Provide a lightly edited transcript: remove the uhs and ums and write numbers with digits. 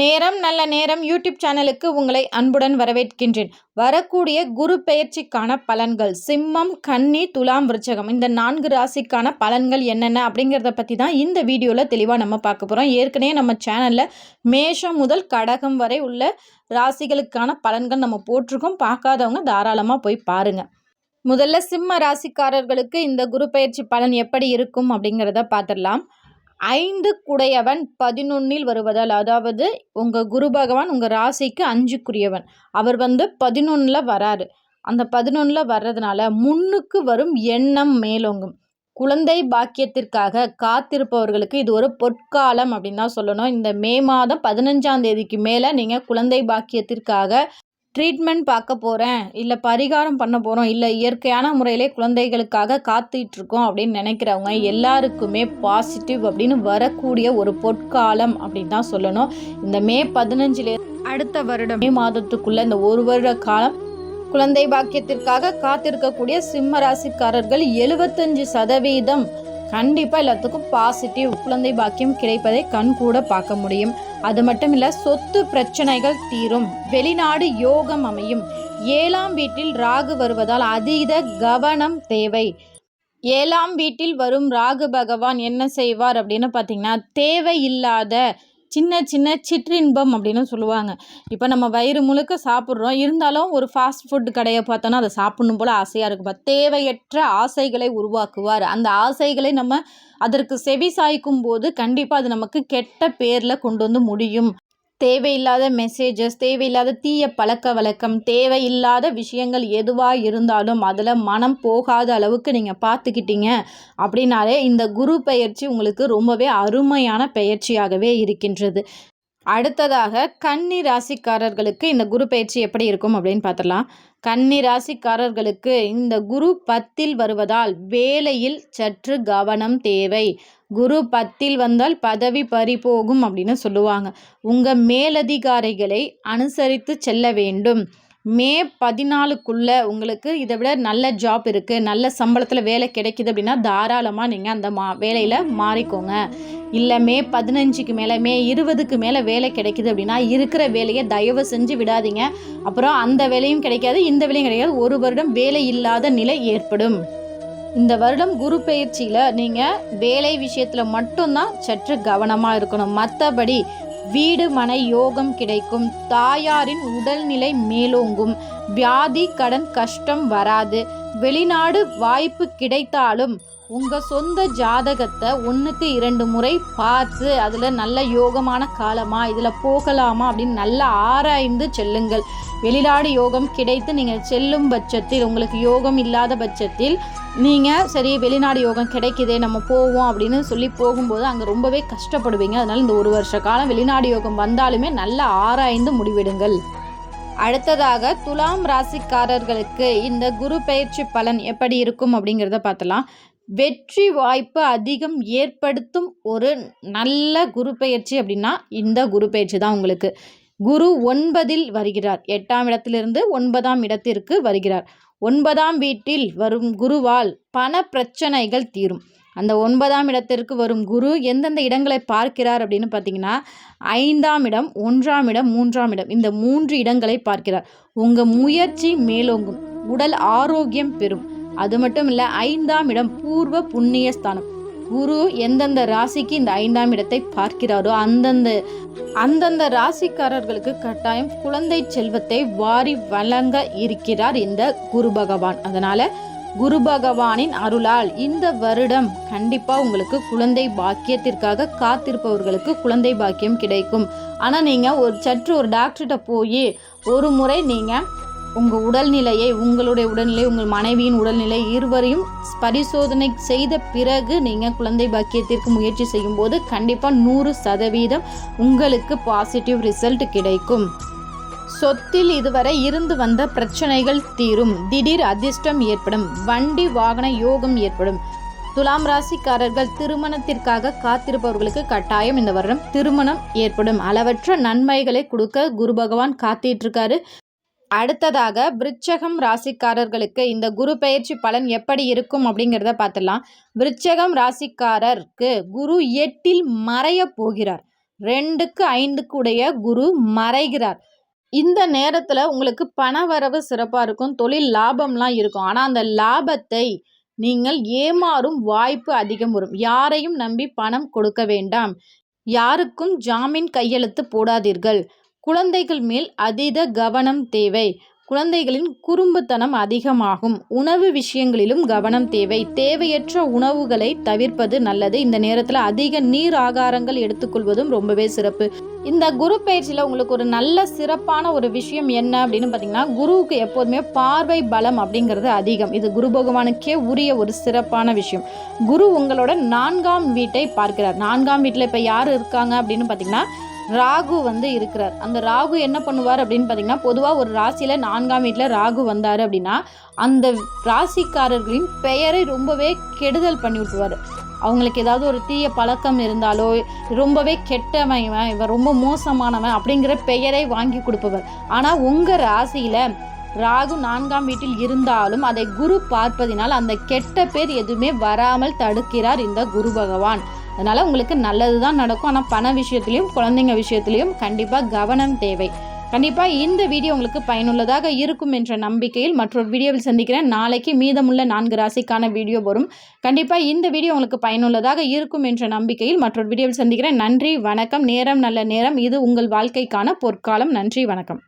நேரம் நல்ல நேரம் யூடியூப் சேனலுக்கு உங்களை அன்புடன் வரவேற்கின்றேன். வரக்கூடிய குரு பெயர்ச்சிக்கான பலன்கள் சிம்மம், கன்னி, துலாம், விருச்சகம் இந்த 4 ராசிக்கான பலன்கள் என்னென்ன அப்படிங்கிறத பற்றி தான் இந்த வீடியோவில் தெளிவாக நம்ம பார்க்க போகிறோம். ஏற்கனவே நம்ம சேனலில் மேஷம் முதல் கடகம் வரை உள்ள ராசிகளுக்கான பலன்கள் நம்ம போட்டிருக்கோம். பார்க்காதவங்க தாராளமாக போய் பாருங்கள். முதல்ல சிம்ம ராசிக்காரர்களுக்கு இந்த குரு பெயர்ச்சி பலன் எப்படி இருக்கும் அப்படிங்கிறத பார்த்துடலாம். 5 குடையவன் 11ல் வருவதால், அதாவது உங்கள் குரு பகவான் உங்கள் ராசிக்கு 5க்குரியவன், அவர் 11ல் வராரு. அந்த 11ல் வர்றதுனால முன்னுக்கு வரும் எண்ணம் மேலோங்கும். குழந்தை பாக்கியத்திற்காக காத்திருப்பவர்களுக்கு இது ஒரு பொற்காலம் அப்படின்னு தான் சொல்லணும். இந்த மே மாதம் 15ஆம் தேதிக்கு மேலே நீங்கள் குழந்தை பாக்கியத்திற்காக ட்ரீட்மெண்ட் பார்க்க போகிறேன், இல்லை பரிகாரம் பண்ண போகிறோம், இல்லை இயற்கையான முறையிலே குழந்தைகளுக்காக காத்துட்ருக்கோம் அப்படின்னு நினைக்கிறவங்க எல்லாருக்குமே பாசிட்டிவ் அப்படின்னு வரக்கூடிய ஒரு பொற்காலம் அப்படின்னு தான் சொல்லணும். இந்த மே 15 அடுத்த வருடம் மே மாதத்துக்குள்ளே இந்த ஒரு வருட காலம் குழந்தை பாக்கியத்திற்காக காத்திருக்கக்கூடிய சிம்ம ராசிக்காரர்கள் 75% கண்டிப்பாக எல்லாத்துக்கும் பாசிட்டிவ் குழந்தை பாக்கியம் கிடைப்பதை கண் கூட பார்க்க முடியும். அது மட்டும் இல்லை, சொத்து பிரச்சனைகள் தீரும், வெளிநாடு யோகம் அமையும். 7ஆம் வீட்டில் ராகு வருவதால் அதீத கவனம் தேவை. 7ஆம் வீட்டில் வரும் ராகு பகவான் என்ன செய்வார் அப்படின்னு பார்த்தீங்கன்னா, தேவையில்லாத சின்ன சின்ன சிற்றின்பம் அப்படின்னு சொல்லுவாங்க. இப்போ நம்ம வயிறு முழுக்க சாப்பிட்றோம், இருந்தாலும் ஒரு ஃபாஸ்ட் ஃபுட் கடையை பார்த்தோன்னா அதை சாப்பிடணும் போல் ஆசையாக இருக்குப்பா. தேவையற்ற ஆசைகளை உருவாக்குவார். அந்த ஆசைகளை நம்ம அதற்கு செவி சாய்க்கும் போது கண்டிப்பாக அது நமக்கு கெட்ட பேரில் கொண்டு வந்து முடியும். தேவையில்லாத மெசேஜஸ், தேவையில்லாத தீய பழக்க வழக்கம், தேவையில்லாத விஷயங்கள் எதுவாக இருந்தாலும் அதில் மனம் போகாத அளவுக்கு நீங்கள் பார்த்துக்கிட்டீங்க அப்படின்னாலே இந்த குரு பெயர்ச்சி உங்களுக்கு ரொம்பவே அருமையான பெயர்ச்சியாகவே இருக்கின்றது. அடுத்ததாக கன்னி ராசிக்காரர்களுக்கு இந்த குரு பெயர்ச்சி எப்படி இருக்கும் அப்படின்னு பார்த்துடலாம். கன்னி ராசிக்காரர்களுக்கு இந்த குரு 10ல் வருவதால் வேலையில் சற்று கவனம் தேவை. குரு 10ல் வந்தால் பதவி பறிபோகும் அப்படின்னு சொல்லுவாங்க. உங்கள் மேலதிகாரிகளை அனுசரித்து செல்ல வேண்டும். மே 14க்குள்ளே உங்களுக்கு இதை விட நல்ல ஜாப் இருக்குது, நல்ல சம்பளத்தில் வேலை கிடைக்கிது அப்படின்னா தாராளமாக நீங்கள் அந்த வேலையில் மாறிக்கோங்க. இல்லை மே 15க்கு மேலே, மே 20க்கு மேலே வேலை கிடைக்கிது அப்படின்னா இருக்கிற வேலையை தயவு செஞ்சு விடாதீங்க. அப்புறம் அந்த வேலையும் கிடைக்காது, இந்த வேலையும் கிடைக்காது, ஒரு வருடம் வேலை இல்லாத நிலை ஏற்படும். இந்த வருடம் குரு பெயர்ச்சியில் நீங்கள் வேலை விஷயத்தில் மட்டும்தான் சற்று கவனமாக இருக்கணும். மற்றபடி வீடு மனை யோகம் கிடைக்கும். தாயாரின் உடல்நிலை மேலோங்கும். வியாதி கடன் கஷ்டம் வராது. வெளிநாடு வாய்ப்பு கிடைத்தாலும் உங்கள் சொந்த ஜாதகத்தை 1க்கு 2 முறை பார்த்து அதில் நல்ல யோகமான காலமா, இதில் போகலாமா அப்படின்னு நல்லா ஆராய்ந்து செல்லுங்கள். வெளிநாடு யோகம் கிடைத்து நீங்கள் செல்லும் பட்சத்தில், உங்களுக்கு யோகம் இல்லாத பட்சத்தில் நீங்கள் சரி வெளிநாடு யோகம் கிடைக்குதே நம்ம போவோம் அப்படின்னு சொல்லி போகும்போது அங்கே ரொம்பவே கஷ்டப்படுவீங்க. அதனால் இந்த 1 வருஷ காலம் வெளிநாடு யோகம் வந்தாலுமே நல்லா ஆராய்ந்து முடிவெடுங்கள். அடுத்ததாக துலாம் ராசிக்காரர்களுக்கு இந்த குரு பெயர்ச்சி பலன் எப்படி இருக்கும் அப்படிங்கிறத பார்த்தலாம். வெற்றி வாய்ப்பு அதிகம் ஏற்படுத்தும் ஒரு நல்ல குரு பெயர்ச்சி அப்படின்னா இந்த குரு பெயர்ச்சி தான் உங்களுக்கு. குரு 9ல் வருகிறார். 8ஆம் இடத்திலிருந்து 9ஆம் இடத்திற்கு வருகிறார். 9ஆம் வீட்டில் வரும் குருவால் பண பிரச்சனைகள் தீரும். அந்த 9ஆம் இடத்திற்கு வரும் குரு எந்தெந்த இடங்களை பார்க்கிறார் அப்படின்னு பார்த்தீங்கன்னா, 5ஆம் இடம், 1ஆம் இடம், 3ஆம் இடம், இந்த 3 இடங்களை பார்க்கிறார். உங்கள் முயற்சி மேலோங்கும், உடல் ஆரோக்கியம் பெறும். அது மட்டும் இல்லை, 5ஆம் இடம் பூர்வ புண்ணிய ஸ்தானம். குரு எந்தெந்த ராசிக்கு இந்த 5ஆம் இடத்தை பார்க்கிறாரோ அந்தந்த ராசிக்காரர்களுக்கு கட்டாயம் குழந்தை செல்வத்தை வாரி வழங்க இருக்கிறார் இந்த குரு பகவான். அதனால குரு பகவானின் அருளால் இந்த வருடம் கண்டிப்பாக உங்களுக்கு குழந்தை பாக்கியத்திற்காக காத்திருப்பவர்களுக்கு குழந்தை பாக்கியம் கிடைக்கும். ஆனால் நீங்கள் சற்று ஒரு டாக்டர்கிட்ட போய் ஒரு முறை நீங்கள் உங்கள் உடல்நிலையை, உங்களுடைய உடல்நிலை, உங்கள் மனைவியின் உடல்நிலை இருவரையும் பரிசோதனை செய்த பிறகு நீங்கள் குழந்தை பாக்கியத்திற்கு முயற்சி செய்யும்போது கண்டிப்பாக 100% உங்களுக்கு பாசிட்டிவ் ரிசல்ட் கிடைக்கும். சொத்தில் இதுவரை இருந்து வந்த பிரச்சனைகள் தீரும். திடீர் அதிர்ஷ்டம் ஏற்படும். வண்டி வாகன யோகம் ஏற்படும். துலாம் ராசிக்காரர்கள் திருமணத்திற்காக காத்திருப்பவர்களுக்கு கட்டாயம் இந்த வருடம் திருமணம் ஏற்படும். அளவற்ற நன்மைகளை கொடுக்க குரு பகவான் காத்திட்டிருக்காரு. அடுத்ததாக விருச்சகம் ராசிக்காரர்களுக்கு இந்த குரு பெயர்ச்சி பலன் எப்படி இருக்கும் அப்படிங்கிறத பார்த்துடலாம். விருச்சகம் ராசிக்காரருக்கு குரு 8ல் மறைய போகிறார். 2க்கு 5க்கு உடைய குரு மறைகிறார். இந்த நேரத்துல உங்களுக்கு பணவரவு சிறப்பா இருக்கும். தொழில் லாபம்லாம் இருக்கும். ஆனா அந்த லாபத்தை நீங்கள் ஏமாறும் வாய்ப்பு அதிகம் வரும். யாரையும் நம்பி பணம் கொடுக்க வேண்டாம். யாருக்கும் ஜாமீன் கையெழுத்து போடாதீர்கள். குழந்தைகள் மேல் அதீத கவனம் தேவை. குழந்தைகளின் குறும்புத்தனம் அதிகமாகும். உணவு விஷயங்களிலும் கவனம் தேவை. தேவையற்ற உணவுகளை தவிர்ப்பது நல்லது. இந்த நேரத்தில் அதிக நீர் ஆகாரங்கள் எடுத்துக்கொள்வதும் ரொம்பவே சிறப்பு. இந்த குரு பயிற்சியில் உங்களுக்கு ஒரு நல்ல சிறப்பான ஒரு விஷயம் என்ன அப்படின்னு பார்த்தீங்கன்னா, குருவுக்கு எப்போதுமே பார்வை பலம் அப்படிங்கிறது அதிகம். இது குரு பகவானுக்கே உரிய ஒரு சிறப்பான விஷயம். குரு உங்களோட 4ஆம் வீட்டை பார்க்கிறார். 4ஆம் வீட்டில் இப்போ யார் இருக்காங்க அப்படின்னு பார்த்தீங்கன்னா, ராகு இருக்கிறார். அந்த ராகு என்ன பண்ணுவார் அப்படின்னு பார்த்தீங்கன்னா, பொதுவாக ஒரு ராசியில் 4ஆம் வீட்டில் ராகு வந்தார் அப்படின்னா, அந்த ராசிக்காரர்களின் பெயரை ரொம்பவே கெடுதல் பண்ணி விட்டுருவார். அவங்களுக்கு ஏதாவது ஒரு தீய பழக்கம் இருந்தாலோ, ரொம்பவே கெட்டவன் இவன் ரொம்ப மோசமானவன் அப்படிங்கிற பெயரை வாங்கி கொடுப்பவர். ஆனால் உங்கள் ராசியில் ராகு 4ஆம் வீட்டில் இருந்தாலும் அதை குரு பார்ப்பதினால் அந்த கெட்ட பேர் எதுவுமே வராமல் தடுக்கிறார் இந்த குரு பகவான். அதனால் உங்களுக்கு நல்லது தான் நடக்கும். ஆனால் பண விஷயத்துலையும் குழந்தைங்க விஷயத்துலையும் கண்டிப்பாக கவனம் தேவை. கண்டிப்பாக இந்த வீடியோ உங்களுக்கு பயனுள்ளதாக இருக்கும் என்ற நம்பிக்கையில் மற்றொரு வீடியோவில் சந்திக்கிறேன். நாளைக்கு மீதமுள்ள 4 ராசிக்கான வீடியோ வரும். கண்டிப்பாக இந்த வீடியோ உங்களுக்கு பயனுள்ளதாக இருக்கும் என்ற நம்பிக்கையில் மற்றொரு வீடியோவில் சந்திக்கிறேன். நன்றி, வணக்கம். நேரம் நல்ல நேரம். இது உங்கள் வாழ்க்கைக்கான பொற்காலம். நன்றி, வணக்கம்.